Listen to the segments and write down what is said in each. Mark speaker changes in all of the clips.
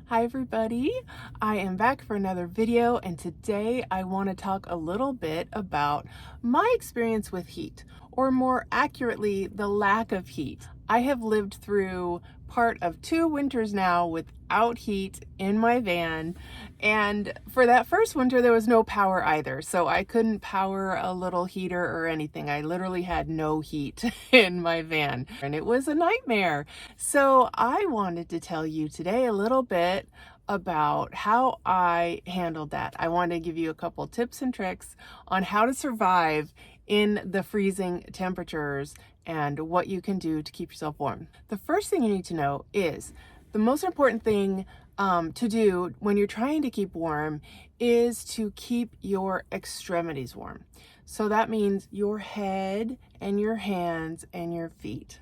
Speaker 1: Hi everybody, I am back for another video, and today I want to talk a little bit about my experience with heat, or more accurately, the lack of heat. I have lived through part of 2 winters now without heat in my van, and for that first winter there was no power either, so I couldn't power a little heater or anything. I literally had no heat in my van, and it was a nightmare. So I wanted to tell you today a little bit about how I handled that. I want to give you a couple tips and tricks on how to survive in the freezing temperatures and what you can do to keep yourself warm. The first thing you need to know is the most important thing to do when you're trying to keep warm is to keep your extremities warm. So that means your head and your hands and your feet.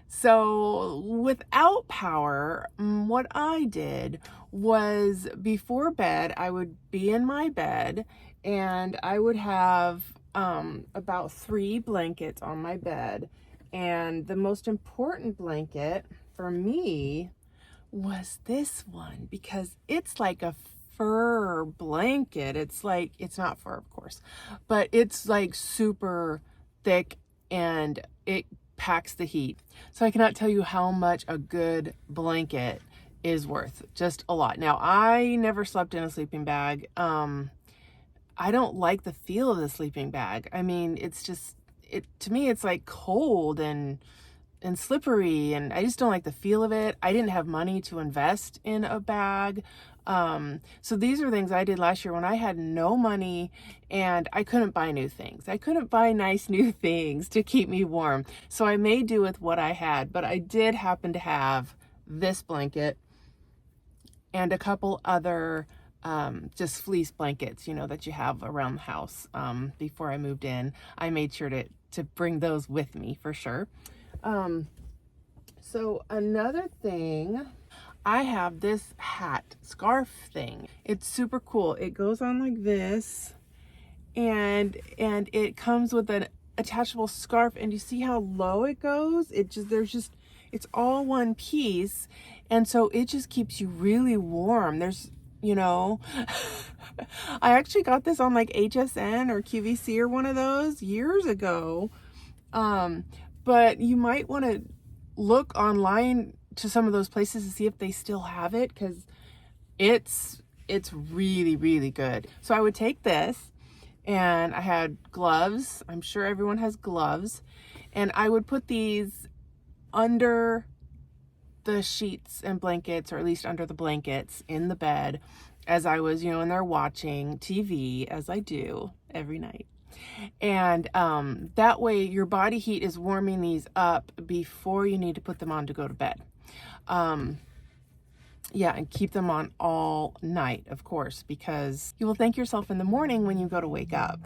Speaker 1: So without power, what I did was before bed, I would be in my bed and I would have about 3 blankets on my bed. And the most important blanket for me was this one because it's like a fur blanket. It's not fur, of course, but it's like super thick and it packs the heat. So I cannot tell you how much a good blanket is worth. Just a lot. Now, I never slept in a sleeping bag. I don't like the feel of the sleeping bag. I mean, to me it's like cold and slippery, and I just don't like the feel of it. I didn't have money to invest in a bag. So these are things I did last year when I had no money and I couldn't buy new things. I couldn't buy nice new things to keep me warm. So I made do with what I had, but I did happen to have this blanket and a couple other just fleece blankets, that you have around the house. Before I moved in, I made sure to bring those with me for sure. So another thing, I have this hat scarf thing. It's super cool. It goes on like this, and it comes with an attachable scarf, and you see how low it goes? It's all one piece, and so it just keeps you really warm. I actually got this on like HSN or QVC or one of those years ago. But you might want to look online to some of those places to see if they still have it, because it's really, really good. So I would take this, and I had gloves. I'm sure everyone has gloves. And I would put these under the sheets and blankets, or at least under the blankets in the bed, as I was, in there watching TV, as I do every night. And that way your body heat is warming these up before you need to put them on to go to bed. Yeah, and keep them on all night, of course, because you will thank yourself in the morning when you go to wake up.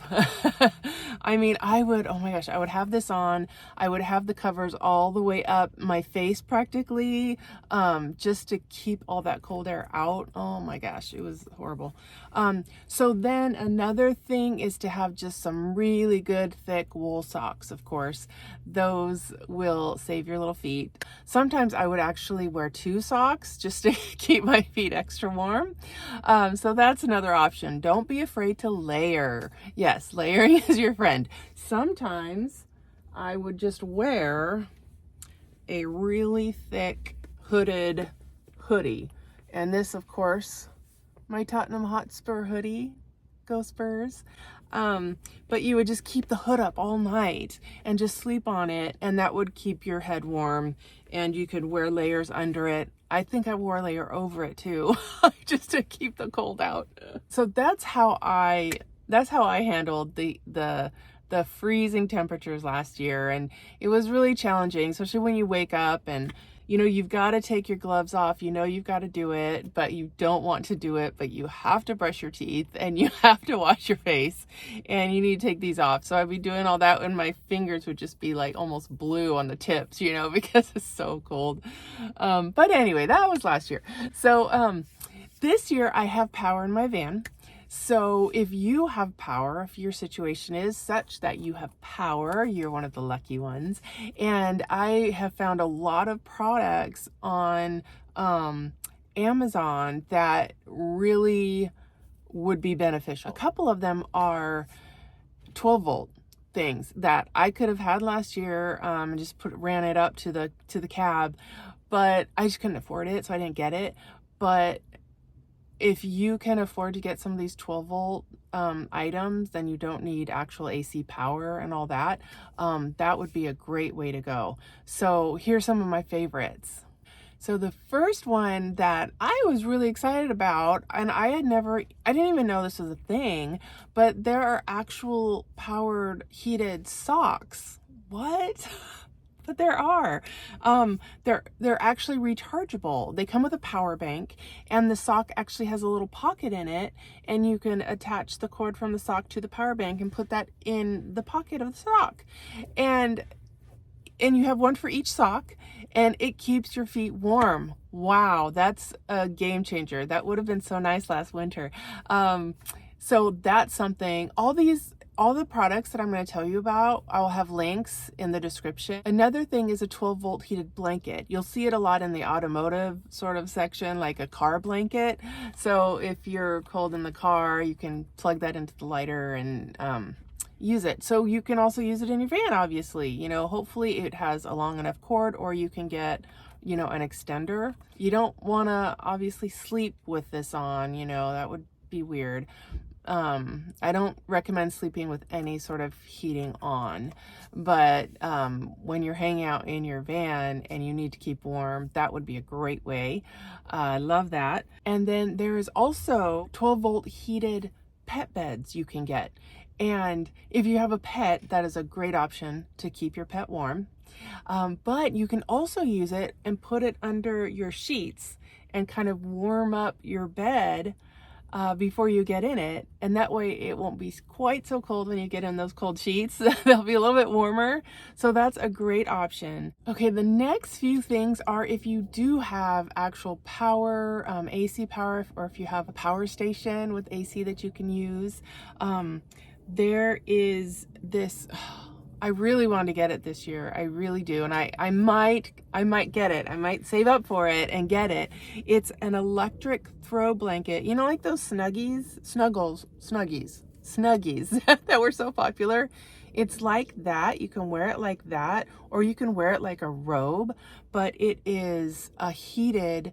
Speaker 1: I mean, I would have this on. I would have the covers all the way up my face practically, just to keep all that cold air out. Oh my gosh, it was horrible. So then another thing is to have just some really good thick wool socks, of course. Those will save your little feet. Sometimes I would actually wear 2 socks just to keep my feet extra warm. So that's another option. Don't be afraid to layer. Yes, layering is your friend. Sometimes I would just wear a really thick hooded hoodie. And this, of course, my Tottenham Hotspur hoodie. Go Spurs. But you would just keep the hood up all night and just sleep on it, and that would keep your head warm, and you could wear layers under it. I think I wore a layer over it too, just to keep the cold out. So that's how I handled the freezing temperatures last year, and it was really challenging, especially when you wake up and you've got to take your gloves off, you've got to do it, but you don't want to do it, but you have to brush your teeth and you have to wash your face, and you need to take these off. So I'd be doing all that and my fingers would just be like almost blue on the tips, because it's so cold. But anyway, that was last year. So this year I have power in my van. So if you have power, if your situation is such that you have power, you're one of the lucky ones. And I have found a lot of products on Amazon that really would be beneficial. A couple of them are 12 volt things that I could have had last year, and just ran it up to the cab, but I just couldn't afford it, so I didn't get it. But if you can afford to get some of these 12 volt items, then you don't need actual AC power and all that. That would be a great way to go. So here's some of my favorites. So the first one that I was really excited about, and I didn't even know this was a thing, but there are actual powered heated socks. What? But there are. They're actually rechargeable. They come with a power bank, and the sock actually has a little pocket in it, and you can attach the cord from the sock to the power bank and put that in the pocket of the sock. And you have one for each sock, and it keeps your feet warm. Wow, that's a game changer. That would have been so nice last winter. So that's something. All the products that I'm going to tell you about, I'll have links in the description. Another thing is a 12 volt heated blanket. You'll see it a lot in the automotive sort of section, like a car blanket. So if you're cold in the car, you can plug that into the lighter and use it. So you can also use it in your van, obviously. You know, hopefully it has a long enough cord, or you can get, you know, an extender. You don't want to obviously sleep with this on, you know, that would be weird. I don't recommend sleeping with any sort of heating on, but when you're hanging out in your van and you need to keep warm, that would be a great way. I love that. And then there is also 12 volt heated pet beds you can get. And if you have a pet, that is a great option to keep your pet warm. But you can also use it and put it under your sheets and kind of warm up your bed before you get in it, and that way it won't be quite so cold when you get in those cold sheets. They'll be a little bit warmer, so that's a great option. Okay, the next few things are if you do have actual power, AC power, or if you have a power station with AC that you can use. There is this, I really want to get it this year. I really do. And I might get it. I might save up for it and get it. It's an electric throw blanket. You know, like those snuggies that were so popular. It's like that. You can wear it like that, or you can wear it like a robe, but it is a heated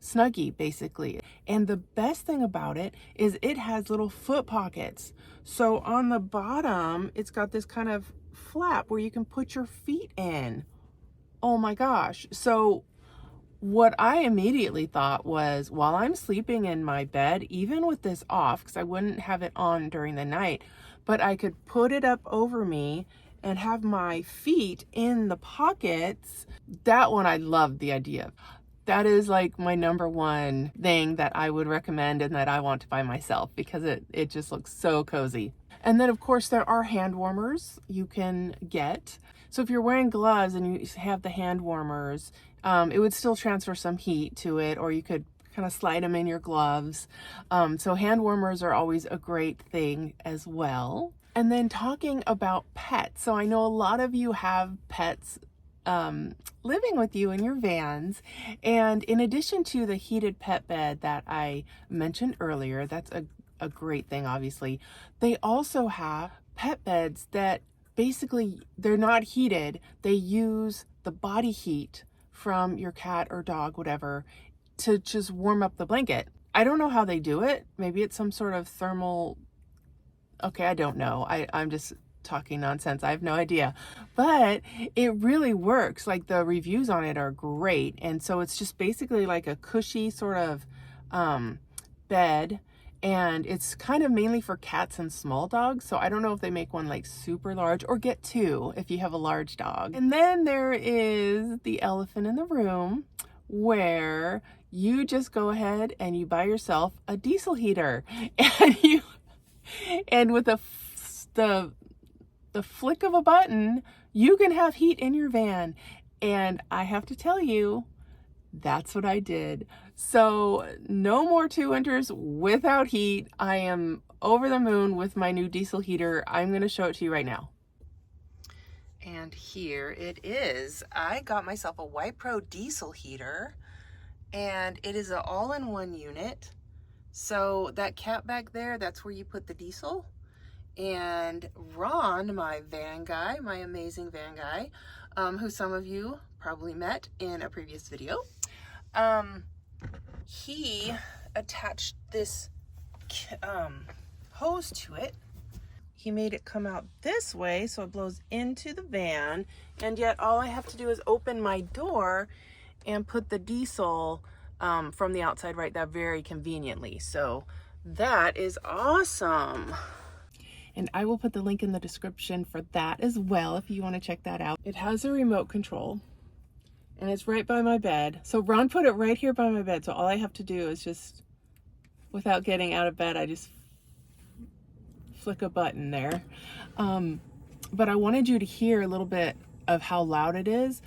Speaker 1: snuggie basically. And the best thing about it is it has little foot pockets. So on the bottom, it's got this kind of flap where you can put your feet in. Oh my gosh. So what I immediately thought was, while I'm sleeping in my bed, even with this off, because I wouldn't have it on during the night, but I could put it up over me and have my feet in the pockets. That one I loved the idea of. That is like my number one thing that I would recommend and that I want to buy myself, because it just looks so cozy. And then of course there are hand warmers you can get. So if you're wearing gloves and you have the hand warmers, it would still transfer some heat to it, or you could kind of slide them in your gloves. So hand warmers are always a great thing as well. And then talking about pets. So I know a lot of you have pets living with you in your vans, and in addition to the heated pet bed that I mentioned earlier, that's a great thing, obviously, they also have pet beds that basically they're not heated. They use the body heat from your cat or dog, whatever, to just warm up the blanket. I don't know how they do it. Maybe it's some sort of thermal, okay, I don't know. I'm just talking nonsense. I have no idea, but it really works. Like, the reviews on it are great. And so it's just basically like a cushy sort of bed, and it's kind of mainly for cats and small dogs. So I don't know if they make one like super large, or get two if you have a large dog. And then there is the elephant in the room, where you just go ahead and you buy yourself a diesel heater, and with the flick of a button, you can have heat in your van. And I have to tell you, that's what I did. So no more 2 winters without heat. I am over the moon with my new diesel heater. I'm going to show it to you right now. And here it is. I got myself a White Pro diesel heater, and it is an all-in-one unit. So that cap back there, that's where you put the diesel. And Ron, my van guy, my amazing van guy, who some of you probably met in a previous video, he attached this hose to it. He made it come out this way so it blows into the van, and yet all I have to do is open my door and put the diesel from the outside right there very conveniently. So that is awesome. And I will put the link in the description for that as well if you want to check that out. It has a remote control and it's right by my bed. So Ron put it right here by my bed. So all I have to do is just, without getting out of bed, I just flick a button there. But I wanted you to hear a little bit of how loud it is.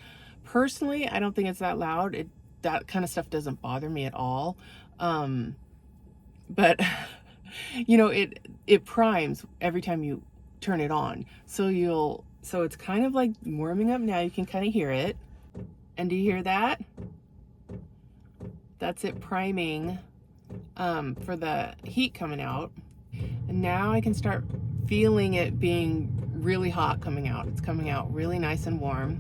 Speaker 1: Personally, I don't think it's that loud. That kind of stuff doesn't bother me at all. But you know, it primes every time you turn it on. So it's kind of like warming up now. You can kind of hear it. And do you hear that? That's it priming for the heat coming out. And now I can start feeling it being really hot coming out. It's coming out really nice and warm.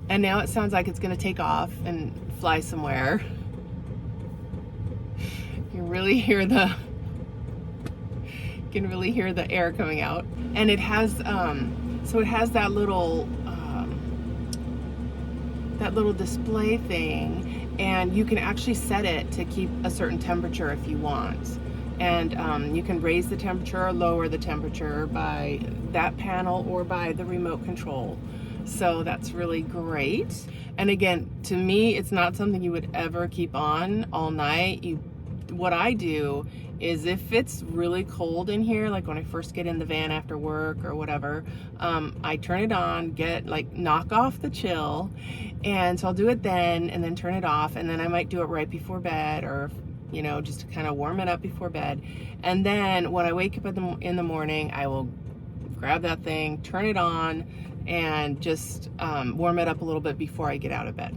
Speaker 1: And now it sounds like it's gonna take off and fly somewhere. You can really hear the air coming out. And it has so it has that little display thing, and you can actually set it to keep a certain temperature if you want. And you can raise the temperature or lower the temperature by that panel or by the remote control. So that's really great. And again, to me, it's not something you would ever keep on all night. What I do is if it's really cold in here, like when I first get in the van after work or whatever, I turn it on, knock off the chill. And so I'll do it then and then turn it off. And then I might do it right before bed, or, you know, just to kind of warm it up before bed. And then when I wake up in the morning, I will grab that thing, turn it on, and just warm it up a little bit before I get out of bed.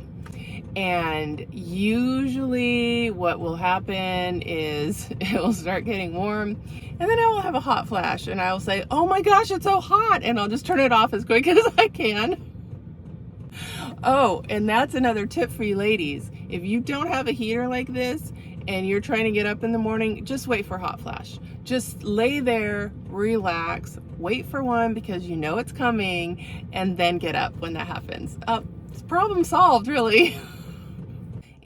Speaker 1: And usually what will happen is it will start getting warm, and then I will have a hot flash and I will say, oh my gosh, it's so hot, and I'll just turn it off as quick as I can. Oh, and that's another tip for you ladies. If you don't have a heater like this and you're trying to get up in the morning, just wait for hot flash. Just lay there, relax, wait for one because you know it's coming, and then get up when that happens. It's problem solved, really.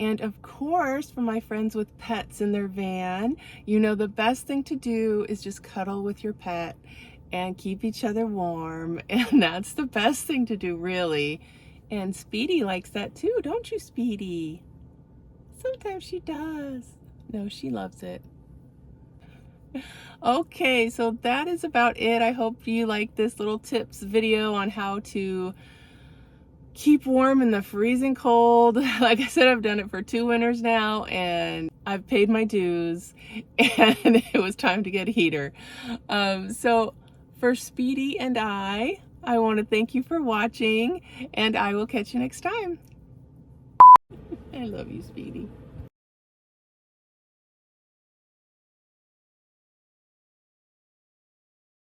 Speaker 1: And of course, for my friends with pets in their van, you know the best thing to do is just cuddle with your pet and keep each other warm. And that's the best thing to do, really. And Speedy likes that too, don't you, Speedy? Sometimes she does. No, she loves it. Okay, so that is about it. I hope you like this little tips video on how to keep warm in the freezing cold. Like I said, I've done it for 2 winters now, and I've paid my dues, and it was time to get a heater. So for Speedy and I want to thank you for watching, and I will catch you next time. I love you, Speedy.